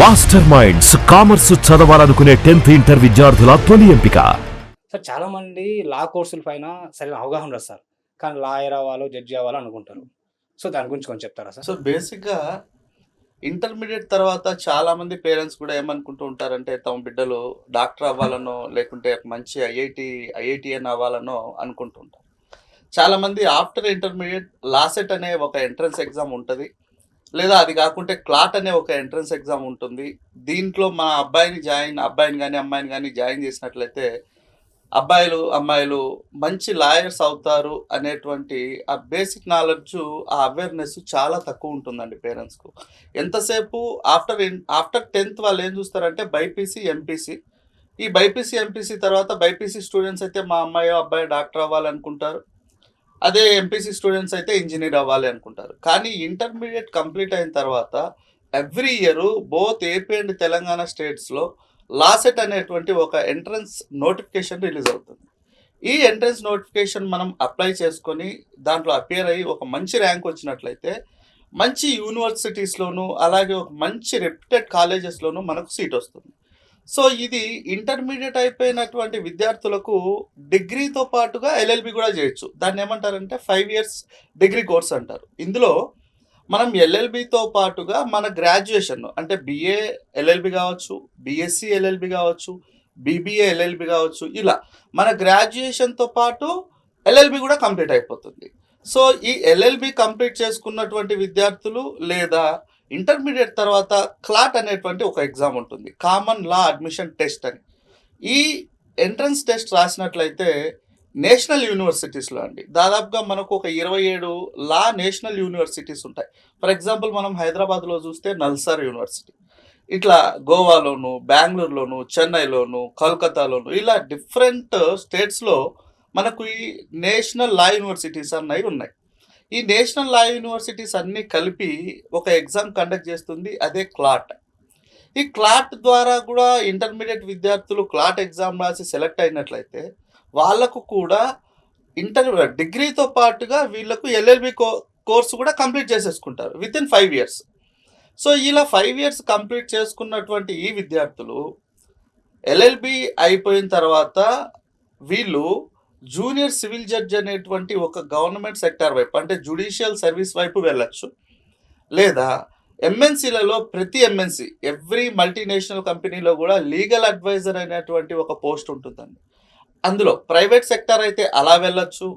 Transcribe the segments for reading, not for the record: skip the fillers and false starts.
Master minds commerce చదవాలనుకునే 10th inter విద్యార్థుల తొలి ఎంపిక. సార్ చాలా మంది లా కోర్సుల పైన సరైన అవగాహన ఉండదు సార్. కానీ లాయర్ అవ్వాలో జడ్జి అవ్వాలో అనుకుంటారు. సో దాని గురించి కొంచెం చెప్తారా సార్? సో బేసిక్‌గా ఇంటర్మీడియేట్ తర్వాత చాలామంది పేరెంట్స్ కూడా ఏమనుకుంటూ ఉంటారంటే తమ బిడ్డలు డాక్టర్ అవ్వాలనో, లేకుంటే మంచి ఐఐటీఎన్ అవ్వాలనో అనుకుంటూ ఉంటారు. చాలామంది ఆఫ్టర్ ఇంటర్మీడియేట్ లాసెట్ అనే ఒక ఎంట్రన్స్ ఎగ్జామ్ ఉంటుంది. లేదా అది కాకుంటే క్లాట్ అనే ఒక ఎంట్రన్స్ ఎగ్జామ్ ఉంటుంది. దీంట్లో మన అబ్బాయిని కానీ అమ్మాయిని కానీ జాయిన్ చేసినట్లయితే అమ్మాయిలు మంచి లాయర్స్ అవుతారు అనేటువంటి ఆ బేసిక్ నాలెడ్జ్, ఆ అవేర్నెస్ చాలా తక్కువ ఉంటుందండి పేరెంట్స్కు. ఎంతసేపు ఆఫ్టర్ 10th వాళ్ళు ఏం చూస్తారంటే బైపీసీ, ఎంపీసీ. ఈ బైపీసీ, ఎంపీసీ తర్వాత బైపీసీ స్టూడెంట్స్ అయితే మా అబ్బాయి డాక్టర్ అవ్వాలనుకుంటారు. అదే ఎంపీసీ స్టూడెంట్స్ అయితే ఇంజనీర్ అవ్వాలి అనుకుంటారు. కానీ ఇంటర్మీడియట్ కంప్లీట్ అయిన తర్వాత every year both AP and Telangana స్టేట్స్లో లాసెట్ అనేటువంటి ఒక ఎంట్రన్స్ నోటిఫికేషన్ రిలీజ్ అవుతుంది. ఈ ఎంట్రన్స్ నోటిఫికేషన్ మనం అప్లై చేసుకొని దాంట్లో అపియర్ అయ్యి ఒక మంచి ర్యాంక్ వచ్చినట్లయితే మంచి యూనివర్సిటీస్లోను, అలాగే ఒక మంచి రెప్యూటెడ్ కాలేజెస్లోనూ మనకు సీట్ వస్తుంది. సో ఇది ఇంటర్మీడియట్ అయిపోయినటువంటి విద్యార్థులకు డిగ్రీతో పాటుగా ఎల్ఎల్బి కూడా చేయొచ్చు. దాన్ని ఏమంటారంటే 5 years డిగ్రీ కోర్స్ అంటారు. ఇందులో మనం ఎల్ఎల్బితో పాటుగా మన గ్రాడ్యుయేషన్ అంటే బిఏ ఎల్ఎల్బి కావచ్చు, బిఎస్సి ఎల్ఎల్బి కావచ్చు, బీబీఏ ఎల్ఎల్బి కావచ్చు, ఇలా మన గ్రాడ్యుయేషన్తో పాటు ఎల్ఎల్బి కూడా కంప్లీట్ అయిపోతుంది. సో ఈ ఎల్ఎల్బి కంప్లీట్ చేసుకున్నటువంటి విద్యార్థులు లేదా ఇంటర్మీడియట్ తర్వాత క్లాట్ అనేటువంటి ఒక ఎగ్జామ్ ఉంటుంది, కామన్ లా అడ్మిషన్ టెస్ట్ అని. ఈ ఎంట్రన్స్ టెస్ట్ రాసినట్లయితే నేషనల్ యూనివర్సిటీస్లో అండి దాదాపుగా మనకు ఒక 27 లా నేషనల్ యూనివర్సిటీస్ ఉంటాయి. ఫర్ ఎగ్జాంపుల్ మనం హైదరాబాద్లో చూస్తే నల్సార్ యూనివర్సిటీ, ఇట్లా గోవాలోను, బెంగళూరులోను, చెన్నైలోను, కోల్కతాలోను, ఇలా డిఫరెంట్ స్టేట్స్లో మనకు ఈ నేషనల్ లా యూనివర్సిటీస్ అన్నవి ఉన్నాయి. ఈ నేషనల్ లా యూనివర్సిటీస్ అన్నీ కలిపి ఒక ఎగ్జామ్ కండక్ట్ చేస్తుంది, అదే క్లాట్. ఈ క్లాట్ ద్వారా కూడా ఇంటర్మీడియట్ విద్యార్థులు క్లాట్ ఎగ్జామ్ రాసి సెలెక్ట్ అయినట్లయితే వాళ్ళకు కూడా డిగ్రీతో పాటుగా వీళ్ళకు ఎల్ఎల్బి కోర్సు కూడా కంప్లీట్ చేసేసుకుంటారు వితిన్ 5 years. సో ఇలా 5 years కంప్లీట్ చేసుకున్నటువంటి ఈ విద్యార్థులు ఎల్ఎల్బి అయిపోయిన తర్వాత వీళ్ళు జూనియర్ సివిల్ జడ్జ్ అనేటువంటి ఒక గవర్నమెంట్ సెక్టార్ వైపు అంటే జ్యుడిషియల్ సర్వీస్ వైపు వెళ్ళచ్చు. లేదా ఎంఎన్సీలలో ప్రతి ఎంఎన్సీ ఎవ్రీ మల్టీనేషనల్ కంపెనీలో కూడా లీగల్ అడ్వైజర్ అనేటువంటి ఒక పోస్ట్ ఉంటుందండి. అందులో ప్రైవేట్ సెక్టార్ అయితే అలా వెళ్ళచ్చు,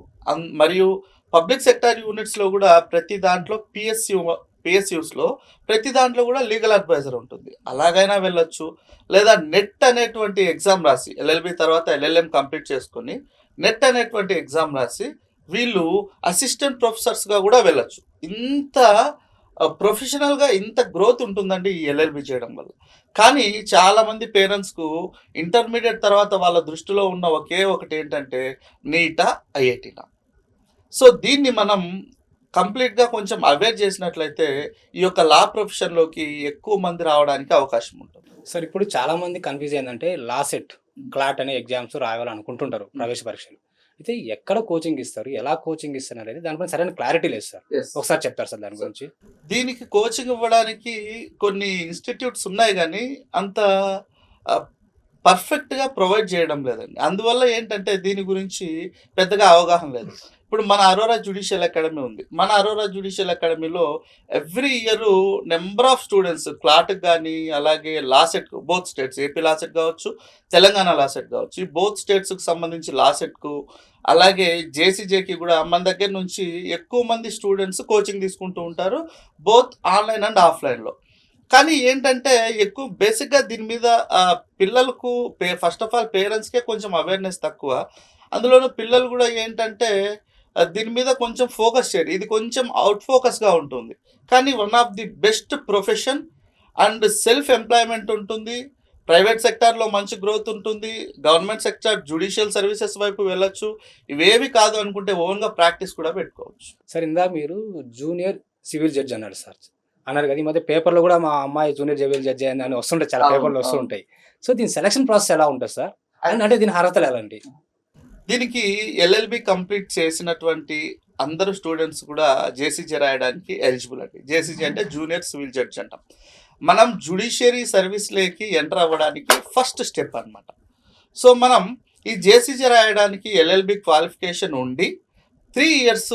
మరియు పబ్లిక్ సెక్టార్ యూనిట్స్లో కూడా ప్రతి దాంట్లో పిఎస్యూస్లో ప్రతి దాంట్లో కూడా లీగల్ అడ్వైజర్ ఉంటుంది, అలాగైనా వెళ్ళొచ్చు. లేదా నెట్ అనేటువంటి ఎగ్జామ్ రాసి ఎల్ఎల్బి తర్వాత ఎల్ఎల్ఎం కంప్లీట్ చేసుకొని నెట్ అనేటువంటి ఎగ్జామ్ రాసి వీళ్ళు అసిస్టెంట్ ప్రొఫెసర్స్గా కూడా వెళ్ళొచ్చు. ఇంత ప్రొఫెషనల్గా ఇంత గ్రోత్ ఉంటుందండి ఈ ఎల్ఎల్బి చేయడం వల్ల. కానీ చాలామంది పేరెంట్స్కు ఇంటర్మీడియట్ తర్వాత వాళ్ళ దృష్టిలో ఉన్న ఒకే ఒకటి ఏంటంటే నీటా, ఐఐటీనా. సో దీన్ని మనం కంప్లీట్గా కొంచెం అవేర్ చేసినట్లయితే ఈ యొక్క లా ప్రొఫెషన్లోకి ఎక్కువ మంది రావడానికి అవకాశం ఉంటుంది. సార్ ఇప్పుడు చాలా మంది కన్ఫ్యూజ్ ఏంటంటే లాసెట్, క్లాట్ అనే ఎగ్జామ్స్ రాయాలనుకుంటుంటారు ప్రవేశ పరీక్షలు. అయితే ఎక్కడ కోచింగ్ ఇస్తారు, ఎలా కోచింగ్ ఇస్తారు అనేది దానిపైన సరైన క్లారిటీ లేదు సార్. ఒకసారి చెప్తారు సార్ దాని గురించి? దీనికి కోచింగ్ ఇవ్వడానికి కొన్ని ఇన్స్టిట్యూట్స్ ఉన్నాయి కానీ అంత పర్ఫెక్ట్గా ప్రొవైడ్ చేయడం లేదండి. అందువల్ల ఏంటంటే దీని గురించి పెద్దగా అవగాహన లేదు. ఇప్పుడు మన అరోరా జ్యుడిషియల్ అకాడమీ ఉంది. మన అరోరా జ్యుడిషియల్ అకాడమీలో every year number of students clot కానీ అలాగే LAWCET both states, AP LAWCET కావచ్చు, తెలంగాణ లాసెట్ కావచ్చు, ఈ బోత్ స్టేట్స్కి సంబంధించి లాసెట్కు అలాగే జేసీజేకి కూడా మన దగ్గర నుంచి ఎక్కువ మంది స్టూడెంట్స్ కోచింగ్ తీసుకుంటూ ఉంటారు, బోత్ ఆన్లైన్ అండ్ ఆఫ్లైన్లో. కానీ ఏంటంటే ఎక్కువ బేసిక్గా దీని మీద పిల్లలకు ఫస్ట్ ఆఫ్ ఆల్ పేరెంట్స్కే కొంచెం అవేర్నెస్ తక్కువ. అందులోనూ పిల్లలు కూడా ఏంటంటే దీని మీద కొంచెం ఫోకస్ చేయరు, ఇది కొంచెం అవుట్ ఫోకస్గా ఉంటుంది. కానీ one of the best profession and self employment ఉంటుంది, ప్రైవేట్ సెక్టార్లో మంచి గ్రోత్ ఉంటుంది, గవర్నమెంట్ సెక్టార్ జ్యుడిషియల్ సర్వీసెస్ వైపు వెళ్ళొచ్చు. ఇవేవి కాదు అనుకుంటే ఓన్గా ప్రాక్టీస్ కూడా పెట్టుకోవచ్చు. సార్ ఇందా మీరు జూనియర్ సివిల్ జడ్జ్ అన్నారు కదా, ఈ మధ్య పేపర్లో కూడా మా అమ్మాయి జూనియర్ సివిల్ జడ్జ్ అని వస్తుంటాయి, చాలా పేపర్లు వస్తుంటాయి. సో దీని సెలక్షన్ ప్రాసెస్ ఎలా ఉంటుంది సార్? అంటే దీని అర్హతలు ఎలాంటి? దీనికి ఎల్ఎల్బి కంప్లీట్ చేసినటువంటి అందరూ స్టూడెంట్స్ కూడా జేసీజీ రాయడానికి ఎలిజిబుల్ అండి. జేసీజీ అంటే జూనియర్ సివిల్ జడ్జ్ అంటాం. మనం జ్యుడిషియరీ సర్వీస్లోకి ఎంటర్ అవ్వడానికి ఫస్ట్ స్టెప్ అన్నమాట. సో మనం ఈ జేసీజీ రాయడానికి ఎల్ఎల్బి క్వాలిఫికేషన్ ఉండి 3 years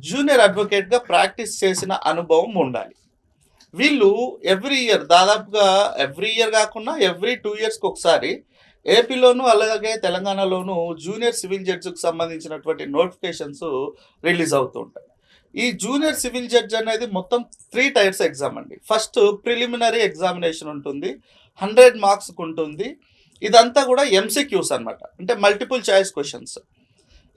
జూనియర్ అడ్వకేట్గా ప్రాక్టీస్ చేసిన అనుభవం ఉండాలి. వీళ్ళు ఎవ్రీ ఇయర్, దాదాపుగా ఎవ్రీ ఇయర్ కాకుండా ఎవ్రీ 2 yearsకి ఒకసారి ఏపీలోను అలాగే తెలంగాణలోను జూనియర్ సివిల్ జడ్జికి సంబంధించినటువంటి నోటిఫికేషన్స్ రిలీజ్ అవుతూ ఉంటాయి. ఈ జూనియర్ సివిల్ జడ్జ్ అనేది మొత్తం 3 types ఎగ్జామ్ అండి. ఫస్ట్ ప్రిలిమినరీ ఎగ్జామినేషన్ ఉంటుంది, 100 marks ఉంటుంది. ఇదంతా కూడా ఎంసీక్యూస్ అన్నమాట, అంటే మల్టిపుల్ చాయిస్ క్వశ్చన్స్.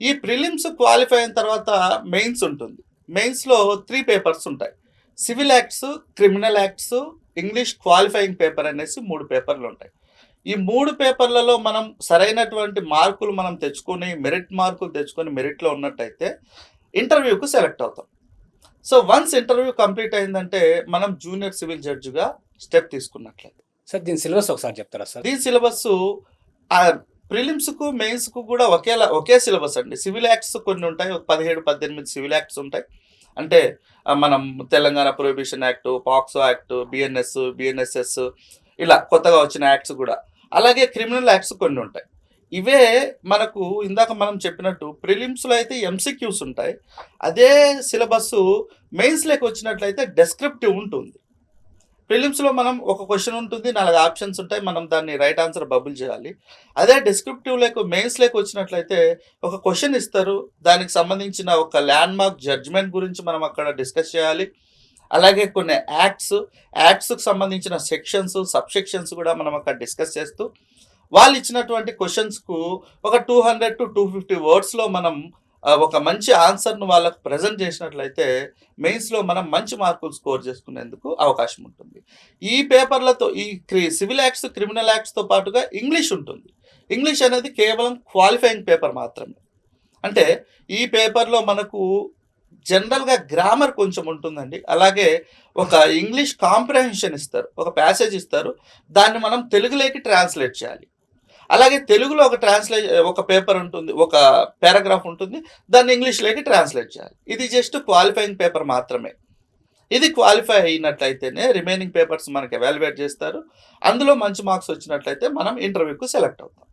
ఈ ప్రిలిమ్స్ క్వాలిఫై అయిన తర్వాత మెయిన్స్ ఉంటుంది. మెయిన్స్లో 3 papers ఉంటాయి. Civil acts, criminal acts, English qualifying paper అనేసి 3 పేపర్లు ఉంటాయి. ఈ 3 పేపర్లలో మనం సరైనటువంటి మార్కులు మనం తెచ్చుకొని, మెరిట్ మార్కులు తెచ్చుకొని మెరిట్లో ఉన్నట్టయితే ఇంటర్వ్యూకు సెలెక్ట్ అవుతాం. సో వన్స్ ఇంటర్వ్యూ కంప్లీట్ అయిందంటే మనం జూనియర్ సివిల్ జడ్జిగా స్టెప్ తీసుకున్నట్లయితే. సార్ దీని సిలబస్ ఒకసారి చెప్తారా సార్? దీని సిలబస్ ప్రిలిమ్స్కు మెయిన్స్కు కూడా ఒకే సిలబస్ అండి. సివిల్ యాక్ట్స్ కొన్ని ఉంటాయి, 17-18 సివిల్ యాక్ట్స్ ఉంటాయి. అంటే మనం Telangana prohibition act, POCSO act, BNSS ఇలా కొత్తగా వచ్చిన యాక్ట్స్ కూడా, అలాగే క్రిమినల్ యాక్ట్స్ కొన్ని ఉంటాయి. ఇవే మనకు ఇందాక మనం చెప్పినట్టు ప్రిలిమ్స్లో అయితే ఎంసీక్యూస్ ఉంటాయి. అదే సిలబస్ మెయిన్స్లోకి వచ్చినట్లయితే డెస్క్రిప్టివ్ ఉంటుంది. ప్రిలిమ్స్లో మనం ఒక క్వశ్చన్ ఉంటుంది, 4 ఆప్షన్స్ ఉంటాయి, మనం దాన్ని రైట్ ఆన్సర్ బబుల్ చేయాలి. అదే డిస్క్రిప్టివ్ మెయిన్స్లోకి వచ్చినట్లయితే ఒక క్వశ్చన్ ఇస్తారు, దానికి సంబంధించిన ఒక ల్యాండ్ మార్క్ జడ్జ్మెంట్ గురించి మనం అక్కడ డిస్కస్ చేయాలి. అలాగే కొన్ని యాక్ట్స్కి సంబంధించిన సెక్షన్స్, సబ్సెక్షన్స్ కూడా మనం అక్కడ డిస్కస్ చేస్తూ వాళ్ళు ఇచ్చినటువంటి క్వశ్చన్స్కు ఒక 200 to 250 wordsలో మనం ఒక మంచి ఆన్సర్ను వాళ్ళకు ప్రజెంట్ చేసినట్లయితే మెయిన్స్లో మనం మంచి మార్కులు స్కోర్ చేసుకునేందుకు అవకాశం ఉంటుంది. ఈ పేపర్లతో ఈ సివిల్ యాక్ట్స్, క్రిమినల్ యాక్ట్స్తో పాటుగా ఇంగ్లీష్ ఉంటుంది. ఇంగ్లీష్ అనేది కేవలం క్వాలిఫైయింగ్ పేపర్ మాత్రమే. అంటే ఈ పేపర్లో మనకు జనరల్గా గ్రామర్ కొంచెం ఉంటుందండి. అలాగే ఒక ఇంగ్లీష్ కాంప్రహెన్షన్ ఇస్తారు, ఒక ప్యాసేజ్ ఇస్తారు, దాన్ని మనం తెలుగులోకి ట్రాన్స్లేట్ చేయాలి. అలాగే తెలుగులో ఒక పేపర్ ఉంటుంది, ఒక పారాగ్రాఫ్ ఉంటుంది, దాన్ని ఇంగ్లీష్లోకి ట్రాన్స్లేట్ చేయాలి. ఇది జస్ట్ క్వాలిఫైయింగ్ పేపర్ మాత్రమే. ఇది క్వాలిఫై అయినట్లయితేనే రిమైనింగ్ పేపర్స్ మనకి ఎవాల్యుయేట్ చేస్తారు. అందులో మంచి మార్క్స్ వచ్చినట్లయితే మనం ఇంటర్వ్యూకు సెలెక్ట్ అవుతాం.